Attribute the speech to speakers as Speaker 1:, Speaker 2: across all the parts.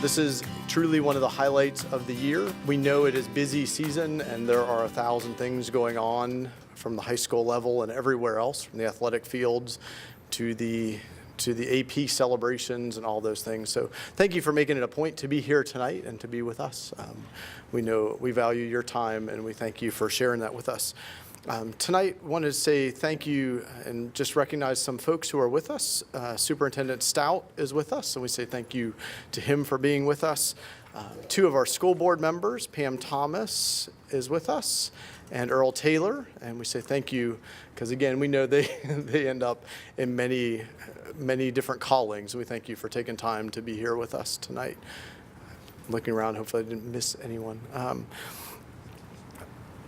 Speaker 1: This is truly one of the highlights of the year. We know it is busy season and there are 1,000 things going on from the high school level and everywhere else, from the athletic fields to the AP celebrations and all those things. So thank you for making it a point to be here tonight and to be with us. We know we value your time and we thank you for sharing that with us. Tonight, I wanted to say thank you and just recognize some folks who are with us. Superintendent Stout is with us, and we say thank you to him for being with us. Two of our school board members, Pam Thomas is with us, and Earl Taylor, and we say thank you because, again, we know they end up in many different callings. We thank you for taking time to be here with us tonight. Looking around, hopefully I didn't miss anyone.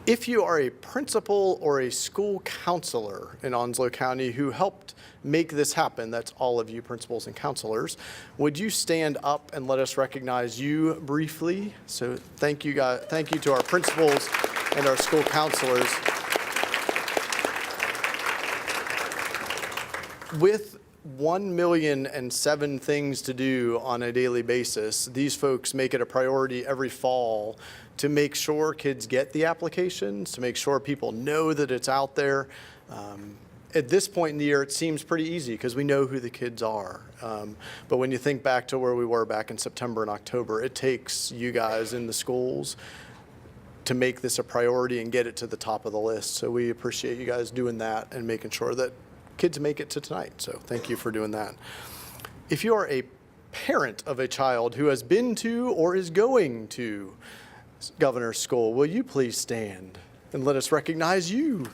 Speaker 1: If you are a principal or a school counselor in Onslow County who helped make this happen, that's all of you principals and counselors, would you stand up and let us recognize you briefly? So thank you guys, thank you to our principals and our school counselors. With 1,000,007 things to do on a daily basis, these folks make it a priority every fall to make sure kids get the applications, to make sure people know that it's out there. At this point in the year, it seems pretty easy because we know who the kids are. But when you think back to where we were back in September and October, it takes you guys in the schools to make this a priority and get it to the top of the list. So we appreciate you guys doing that and making sure that kids make it to tonight. So thank you for doing that. If you are a parent of a child who has been to or is going to Governor's School, will you please stand and let us recognize you?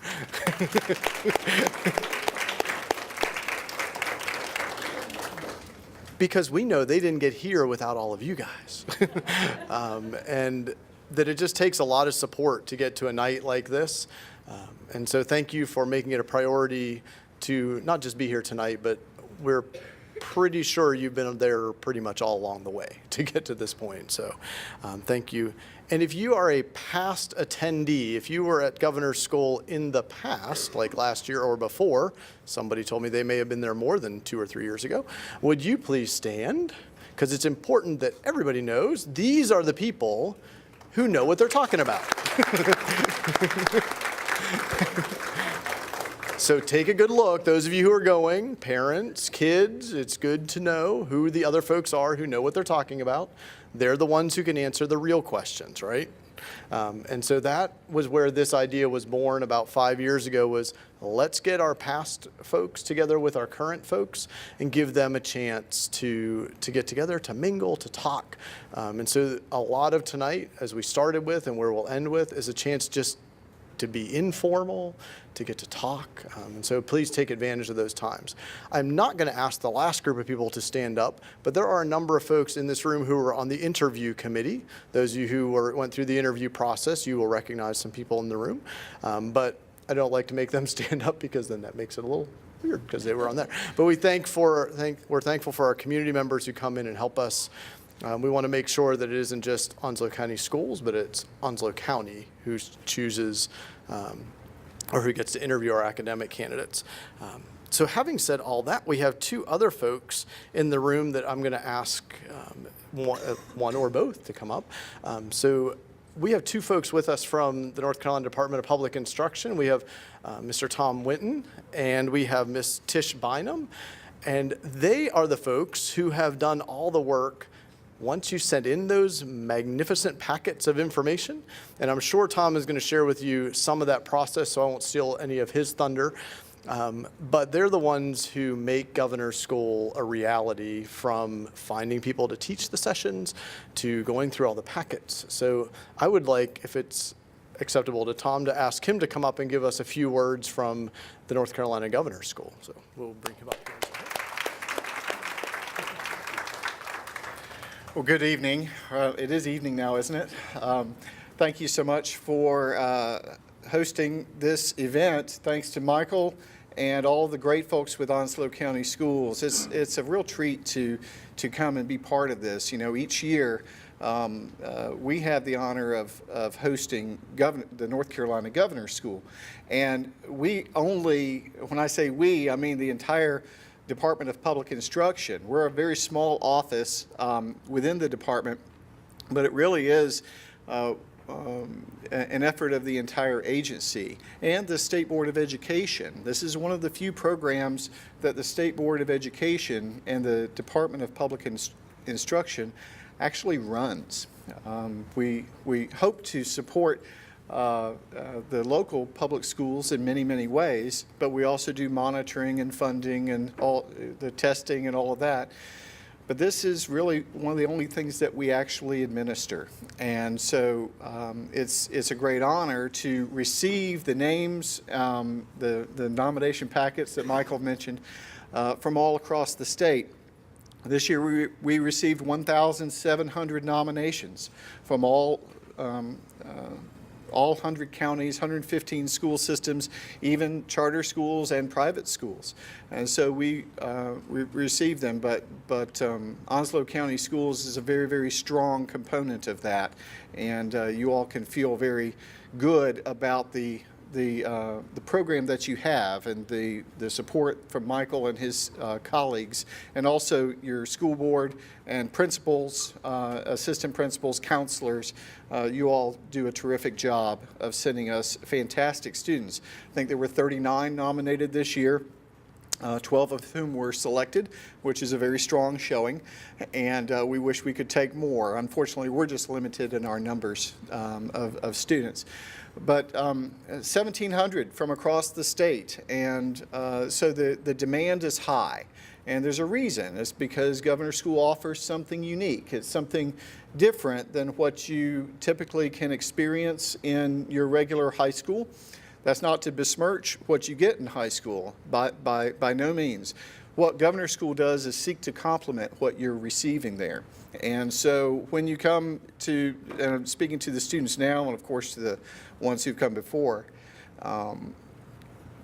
Speaker 1: Because we know they didn't get here without all of you guys. And that it just takes a lot of support to get to a night like this. And so thank you for making it a priority to not just be here tonight, but we're pretty sure you've been there pretty much all along the way to get to this point. So thank you. And if you are a past attendee, if you were at Governor's School in the past, like last year or before, somebody told me they may have been there more than 2 or 3 years ago, would you please stand? Because it's important that everybody knows these are the people who know what they're talking about. So take a good look. Those of you who are going, parents, kids, it's good to know who the other folks are who know what they're talking about. They're the ones who can answer the real questions, right? And so that was where this idea was born about 5 years ago, was let's get our past folks together with our current folks and give them a chance to get together, to mingle, to talk. And so a lot of tonight, as we started with and where we'll end with, is a chance just to be informal, to get to talk. And so please take advantage of those times. I'm not going to ask the last group of people to stand up, but there are a number of folks in this room who are on the interview committee. Those of you who went through the interview process, you will recognize some people in the room. But I don't like to make them stand up because then that makes it a little weird because they were on there. But we're thankful for our community members who come in and help us. We want to make sure that it isn't just Onslow County Schools, but it's Onslow County who chooses or who gets to interview our academic candidates. So having said all that, we have two other folks in the room that I'm going to ask one or both to come up. So we have two folks with us from the North Carolina Department of Public Instruction. We have Mr. Tom Winton and we have Miss Tish Bynum. And they are the folks who have done all the work once you send in those magnificent packets of information. And I'm sure Tom is going to share with you some of that process, so I won't steal any of his thunder. But they're the ones who make Governor's School a reality, from finding people to teach the sessions to going through all the packets. So I would like, if it's acceptable to Tom, to ask him to come up and give us a few words from the North Carolina Governor's School. So we'll bring him up here.
Speaker 2: Well, good evening. It is evening now, isn't it? Thank you so much for hosting this event. Thanks to Michael and all the great folks with Onslow County Schools. It's a real treat to come and be part of this. You know, each year we have the honor of hosting the North Carolina Governor's School. And we only, when I say we, I mean the entire Department of Public Instruction. We're a very small office within the department, but it really is an effort of the entire agency and the State Board of Education. This is one of the few programs that the State Board of Education and the Department of Public Instruction actually runs. We hope to support the local public schools in many, many ways, but we also do monitoring and funding and all the testing and all of that. But this is really one of the only things that we actually administer. And so it's a great honor to receive the names, the nomination packets that Michael mentioned from all across the state. This year we received 1,700 nominations from all 100 counties, 115 school systems, even charter schools and private schools. And so we received them, but Onslow County Schools is a very, very strong component of that. And you all can feel very good about the program that you have and the support from Michael and his colleagues, and also your school board and principals, assistant principals, counselors. You all do a terrific job of sending us fantastic students. I think there were 39 nominated this year. 12 of whom were selected, which is a very strong showing, and we wish we could take more. Unfortunately, we're just limited in our numbers of students. But 1,700 from across the state, and so the demand is high. And there's a reason. It's because Governor School offers something unique. It's something different than what you typically can experience in your regular high school. That's not to besmirch what you get in high school, by no means. What Governor School does is seek to complement what you're receiving there. And so when you come to, and I'm speaking to the students now, and of course to the ones who've come before,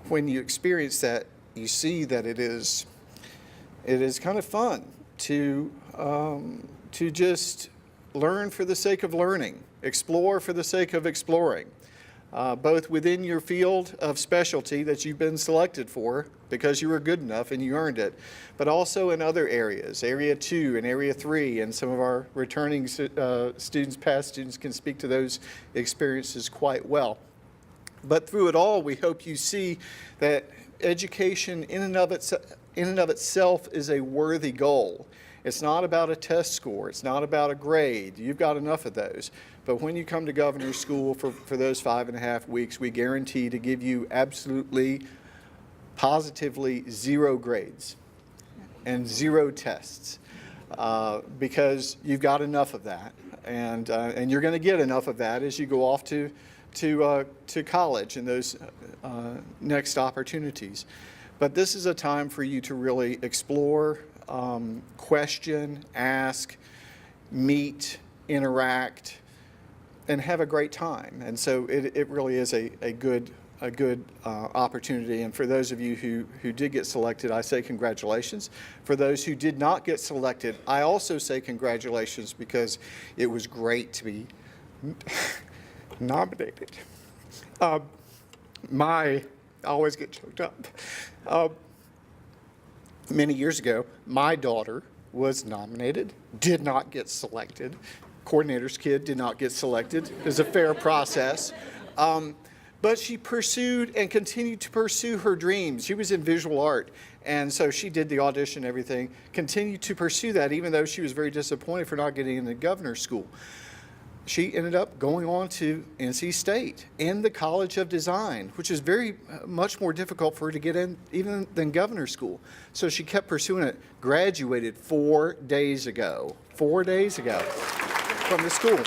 Speaker 2: when you experience that, you see that it is kind of fun to just learn for the sake of learning, explore for the sake of exploring. Both within your field of specialty that you've been selected for because you were good enough and you earned it, but also in other areas, Area 2 and Area 3, and some of our returning students, past students, can speak to those experiences quite well. But through it all, we hope you see that education in and of itself is a worthy goal. It's not about a test score. It's not about a grade. You've got enough of those. But when you come to Governor's School for those 5.5 weeks, we guarantee to give you absolutely, positively 0 grades and 0 tests because you've got enough of that. And you're going to get enough of that as you go off to college and those next opportunities. But this is a time for you to really explore, question, ask, meet, interact, and have a great time. And so it really is a good opportunity. And for those of you who did get selected, I say congratulations. For those who did not get selected, I also say congratulations, because it was great to be nominated. I always get choked up. Many years ago, my daughter was nominated, did not get selected. Coordinator's kid did not get selected. It was a fair process. But she pursued and continued to pursue her dreams. She was in visual art, and so she did the audition and everything, continued to pursue that, even though she was very disappointed for not getting into Governor's School. She ended up going on to NC State and the College of Design, which is very much more difficult for her to get in even than Governor's School. So she kept pursuing it, graduated 4 days ago. 4 days ago from the school.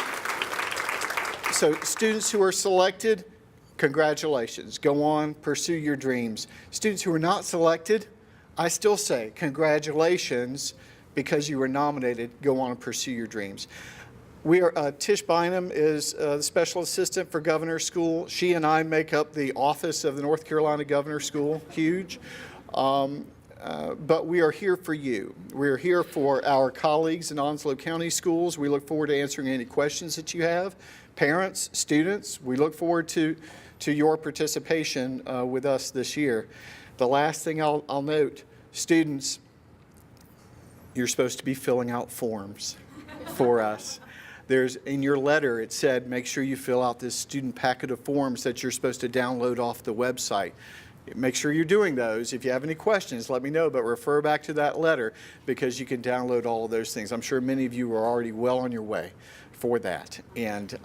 Speaker 2: So students who are selected, congratulations. Go on, pursue your dreams. Students who are not selected, I still say congratulations, because you were nominated. Go on and pursue your dreams. Tish Bynum is the special assistant for Governor's School. She and I make up the office of the North Carolina Governor's School, huge. But we are here for you. We are here for our colleagues in Onslow County Schools. We look forward to answering any questions that you have. Parents, students, we look forward to your participation with us this year. The last thing I'll note, Students, you're supposed to be filling out forms for us. In your letter, it said, make sure you fill out this student packet of forms that you're supposed to download off the website. Make sure you're doing those. If you have any questions, let me know, but refer back to that letter because you can download all of those things. I'm sure many of you are already well on your way for that. And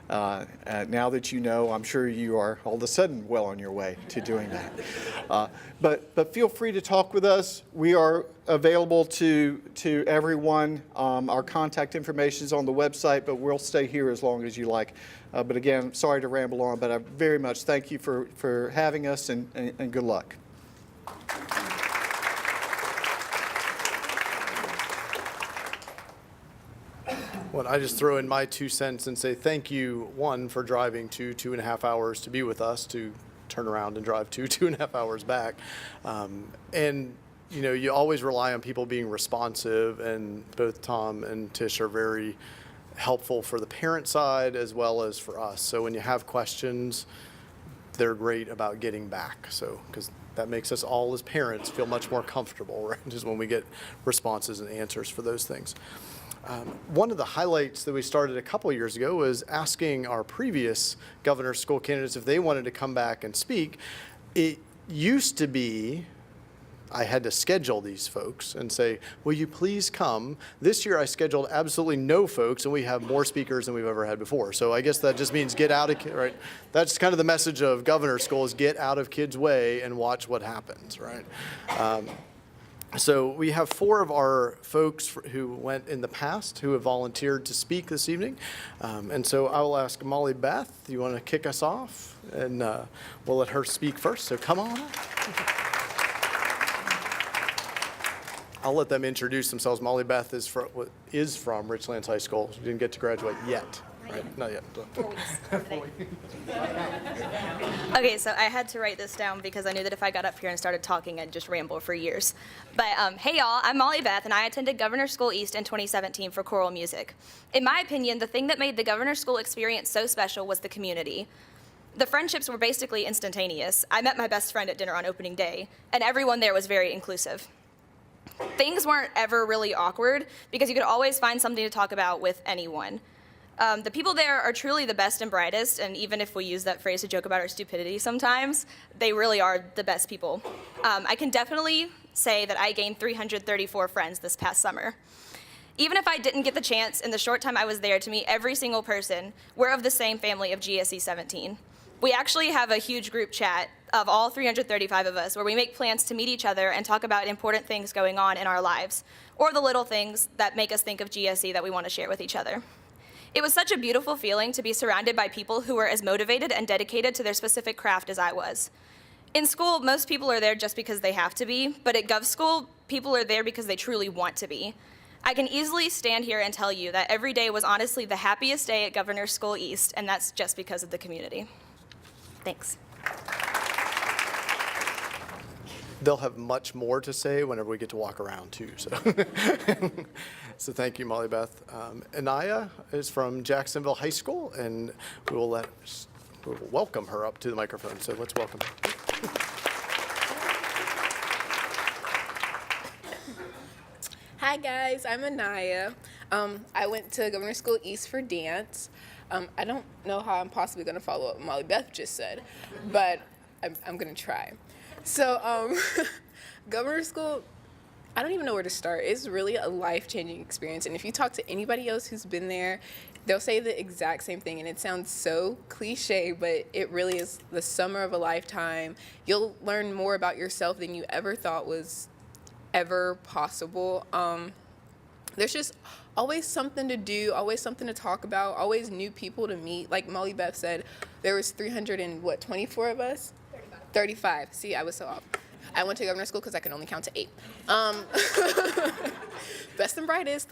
Speaker 2: now that you know, I'm sure you are all of a sudden well on your way to doing that. But feel free to talk with us. We are available to everyone. Our contact information is on the website, but we'll stay here as long as you like. But again, sorry to ramble on, but I very much thank you for having us, and good luck.
Speaker 1: Well, I just throw in my 2 cents and say thank you, one, for driving 2.5 hours to be with us, to turn around and drive 2.5 hours back. And, you know, you always rely on people being responsive, and both Tom and Tish are very helpful for the parent side as well as for us. So when you have questions, they're great about getting back. So, because that makes us all as parents feel much more comfortable, right? Just when we get responses and answers for those things. One of the highlights that we started a couple years ago was asking our previous governor's school candidates if they wanted to come back and speak. It used to be I had to schedule these folks and say, will you please come? This year I scheduled absolutely no folks, and we have more speakers than we've ever had before. So I guess that just means get out of, right? That's kind of the message of governor's school, is get out of kids' way and watch what happens, right? So we have 4 of our folks who went in the past who have volunteered to speak this evening. And so I will ask Molly Beth, do you want to kick us off? And we'll let her speak first, so come on up. I'll let them introduce themselves. Molly Beth is from Richlands High School. She didn't get to graduate yet, right? Not yet.
Speaker 3: 4 weeks. Okay, so I had to write this down because I knew that if I got up here and started talking, I'd just ramble for years. But hey y'all, I'm Molly Beth, and I attended Governor's School East in 2017 for choral music. In my opinion, the thing that made the Governor's School experience so special was the community. The friendships were basically instantaneous. I met my best friend at dinner on opening day, and everyone there was very inclusive. Things weren't ever really awkward because you could always find something to talk about with anyone. The people there are truly the best and brightest, and even if we use that phrase to joke about our stupidity sometimes, they really are the best people. I can definitely say that I gained 334 friends this past summer. Even if I didn't get the chance in the short time I was there to meet every single person, we're of the same family of GSE 17. We actually have a huge group chat of all 335 of us where we make plans to meet each other and talk about important things going on in our lives, or the little things that make us think of GSE that we want to share with each other. It was such a beautiful feeling to be surrounded by people who were as motivated and dedicated to their specific craft as I was. In school, most people are there just because they have to be, but at Gov School, people are there because they truly want to be. I can easily stand here and tell you that every day was honestly the happiest day at Governor's School East, and that's just because of the community. Thanks.
Speaker 1: They'll have much more to say whenever we get to walk around too. So, so thank you, Molly Beth. Anaya is from Jacksonville High School, and we will welcome her up to the microphone. So let's welcome her.
Speaker 4: Hi guys, I'm Anaya. I went to Governor's School East for dance. I don't know how I'm possibly going to follow up what Molly Beth just said, but I'm going to try. So, Governor's School, I don't even know where to start. It's really a life-changing experience, and if you talk to anybody else who's been there, they'll say the exact same thing, and it sounds so cliche, but it really is the summer of a lifetime. You'll learn more about yourself than you ever thought was ever possible. There's just always something to do, always something to talk about, always new people to meet. Like Molly Beth said, there was 324 of us? 35. See, I was so off. I went to governor's school because I can only count to 8. Best and brightest.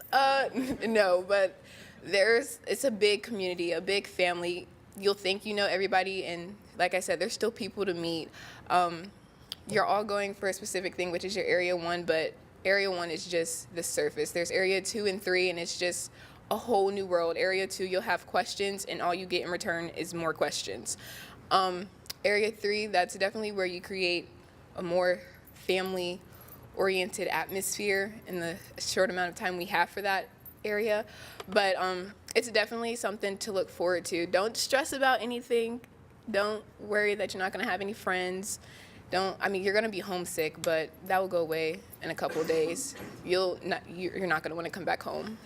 Speaker 4: No, but it's a big community, a big family. You'll think you know everybody, and like I said, there's still people to meet. You're all going for a specific thing, which is your Area 1, but Area 1 is just the surface. There's Area 2 and 3, and it's just a whole new world. Area 2, you'll have questions, and all you get in return is more questions. Area 3, that's definitely where you create a more family oriented atmosphere in the short amount of time we have for that area. But it's definitely something to look forward to. Don't stress about anything. Don't worry that you're not going to have any friends. You're going to be homesick, but that will go away in a couple of days. You're not going to want to come back home.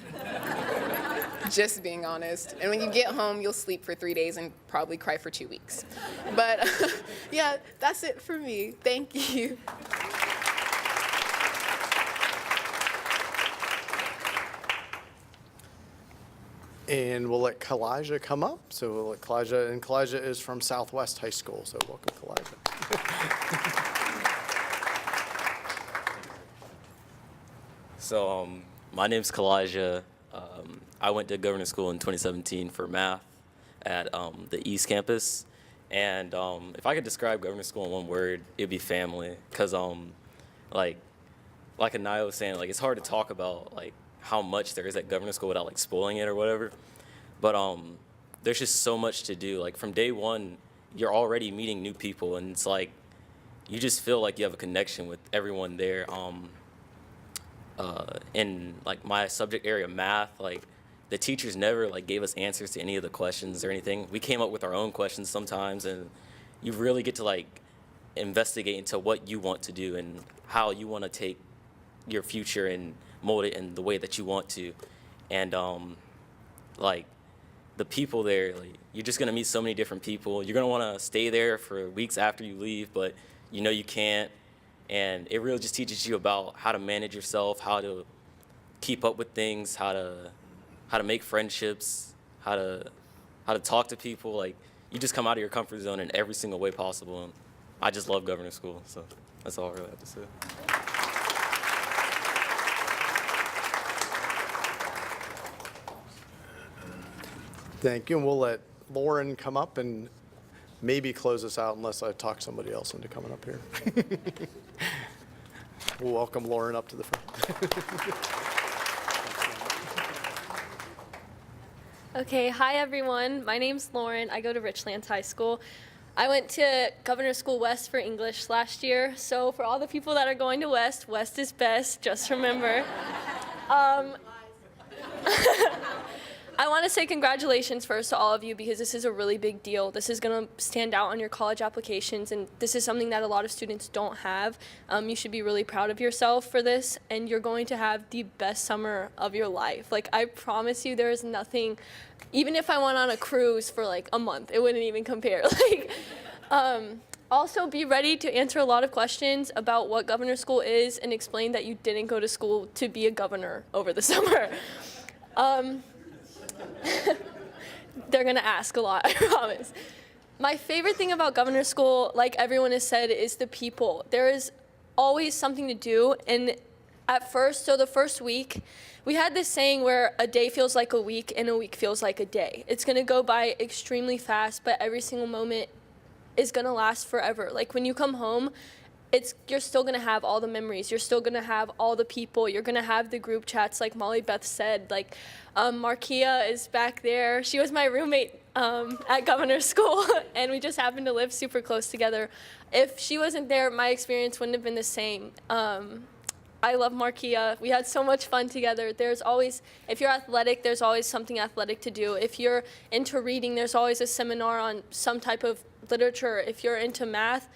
Speaker 4: Just being honest. And when you get home, you'll sleep for 3 days and probably cry for 2 weeks. But yeah, that's it for me. Thank you.
Speaker 1: And we'll let Kalijah come up. So we'll let Kalijah, and Kalijah is from Southwest High School. So welcome, Kalijah.
Speaker 5: So my name's Kalijah. I went to Governor School in 2017 for math at the East Campus. And if I could describe Governor School in one word, it'd be family. Because like Anaya was saying, like it's hard to talk about like how much there is at Governor School without like spoiling it or whatever. But there's just so much to do. Like from day one, you're already meeting new people, and it's like you just feel like you have a connection with everyone there. In like my subject area, math, like the teachers never like gave us answers to any of the questions or anything. We came up with our own questions sometimes, and you really get to like investigate into what you want to do and how you want to take your future and mold it in the way that you want to. And like the people there, like you're just gonna meet so many different people. You're gonna want to stay there for weeks after you leave, but you know you can't. And it really just teaches you about how to manage yourself, how to keep up with things, how to make friendships, how to talk to people. Like you just come out of your comfort zone in every single way possible. And I just love Governor School, so that's all I really have to say.
Speaker 1: Thank you. And we'll let Lauren come up and maybe close us out unless I talk somebody else into coming up here. We'll welcome Lauren up to the front.
Speaker 6: Okay, hi everyone. My name's Lauren. I go to Richlands High School. I went to Governor School West for English last year. So for all the people that are going to West, West is best, just remember. I want to say congratulations first to all of you because this is a really big deal. This is going to stand out on your college applications, and this is something that a lot of students don't have. You should be really proud of yourself for this, and you're going to have the best summer of your life. Like, I promise you there is nothing, even if I went on a cruise for like a month, it wouldn't even compare. Also, be ready to answer a lot of questions about what Governor School is and explain that you didn't go to school to be a governor over the summer. They're gonna ask a lot, I promise. My favorite thing about Governor School, like everyone has said, is the people. There is always something to do, and at first, so the first week, we had this saying where a day feels like a week and a week feels like a day. It's gonna go by extremely fast, but every single moment is gonna last forever. Like when you come home, you're still gonna have all the memories. You're still gonna have all the people. You're gonna have the group chats, like Molly Beth said. Like Markia is back there. She was my roommate at Governor School, and we just happened to live super close together. If she wasn't there, my experience wouldn't have been the same. I love Markia. We had so much fun together. There's always, if you're athletic, there's always something athletic to do. If you're into reading, there's always a seminar on some type of literature. If you're into math,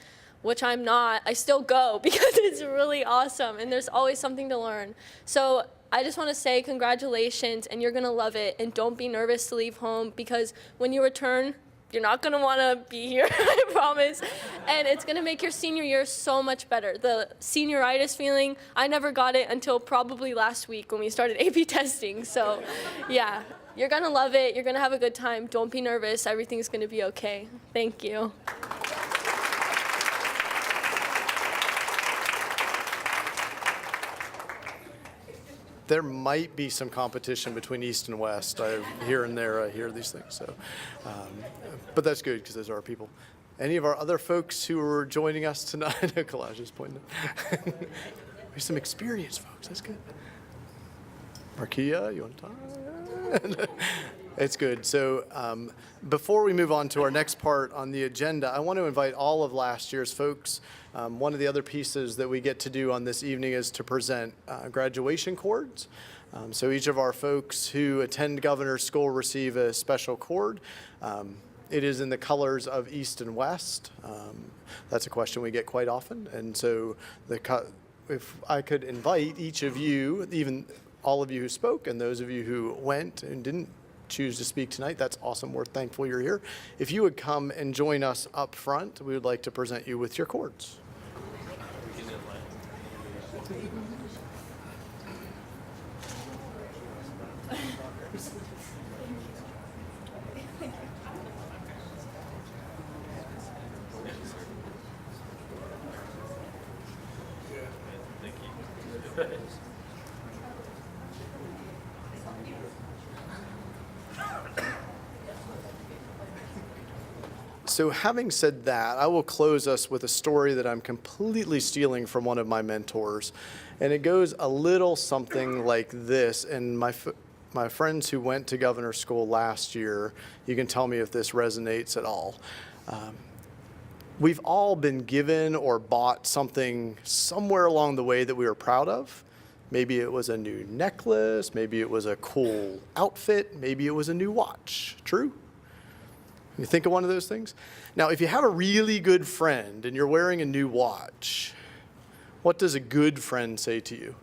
Speaker 6: which I'm not, I still go because it's really awesome and there's always something to learn. So I just want to say congratulations, and you're going to love it, and don't be nervous to leave home because when you return, you're not going to want to be here, I promise. And it's going to make your senior year so much better. The senioritis feeling, I never got it until probably last week when we started AP testing. So yeah, you're going to love it. You're going to have a good time. Don't be nervous. Everything's going to be okay. Thank you.
Speaker 1: There might be some competition between East and West. Here and there, I hear these things. So, but that's good because those are our people. Any of our other folks who are joining us tonight? Kalijah is pointing. There's some experienced folks. That's good. Markia, you want to talk? It's good. So before we move on to our next part on the agenda, I want to invite all of last year's folks. One of the other pieces that we get to do on this evening is to present graduation cords. So each of our folks who attend Governor's School receive a special cord. It is in the colors of East and West. That's a question we get quite often. And so if I could invite each of you, even all of you who spoke and those of you who went and didn't choose to speak tonight, that's awesome. We're thankful you're here. If you would come and join us up front, we would like to present you with your cords. So having said that, I will close us with a story that I'm completely stealing from one of my mentors. And it goes a little something like this. And my friends who went to Governor's School last year, you can tell me if this resonates at all. We've all been given or bought something somewhere along the way that we were proud of. Maybe it was a new necklace, maybe it was a cool outfit, maybe it was a new watch. True? You think of one of those things? Now, if you have a really good friend and you're wearing a new watch, what does a good friend say to you?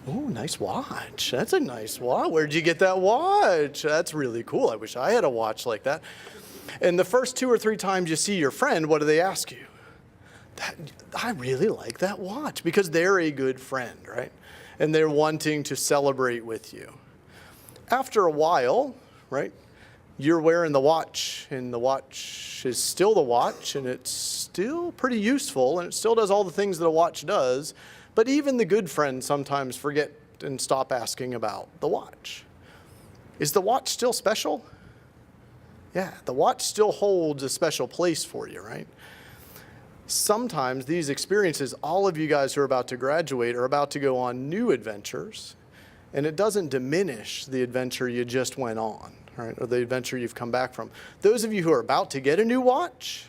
Speaker 1: Oh, nice watch. That's a nice watch. Where'd you get that watch? That's really cool. I wish I had a watch like that. And the first 2 or 3 times you see your friend, what do they ask you? I really like that watch, because they're a good friend, right? And they're wanting to celebrate with you. After a while, right, you're wearing the watch, and the watch is still the watch, and it's still pretty useful, and it still does all the things that a watch does. But even the good friends sometimes forget and stop asking about the watch. Is the watch still special? Yeah, the watch still holds a special place for you, right? Sometimes these experiences, all of you guys who are about to graduate are about to go on new adventures, and it doesn't diminish the adventure you just went on, right? Or the adventure you've come back from. Those of you who are about to get a new watch,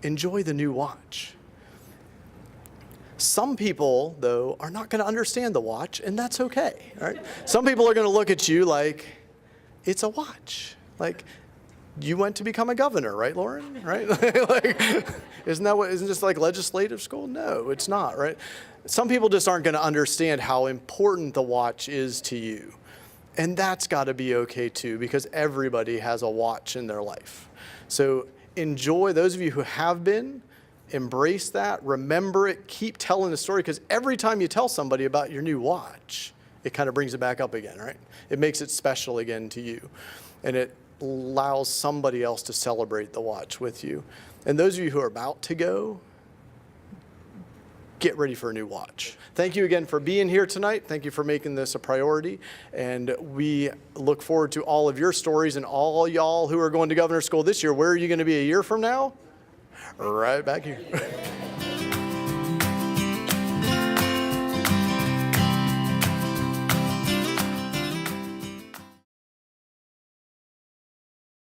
Speaker 1: enjoy the new watch. Some people, though, are not going to understand the watch, and that's okay, right? Some people are going to look at you like, it's a watch. Like, you went to become a governor, right, Lauren? Right? Like, isn't this like legislative school? No, it's not, right? Some people just aren't going to understand how important the watch is to you. And that's got to be okay too, because everybody has a watch in their life. So enjoy, those of you who have been, embrace that, remember it, keep telling the story, because every time you tell somebody about your new watch, it kind of brings it back up again, right? It makes it special again to you. And it allows somebody else to celebrate the watch with you. And those of you who are about to go, get ready for a new watch. Thank you again for being here tonight. Thank you for making this a priority. And we look forward to all of your stories, and all y'all who are going to Governor's School this year. Where are you going to be a year from now? Right back here.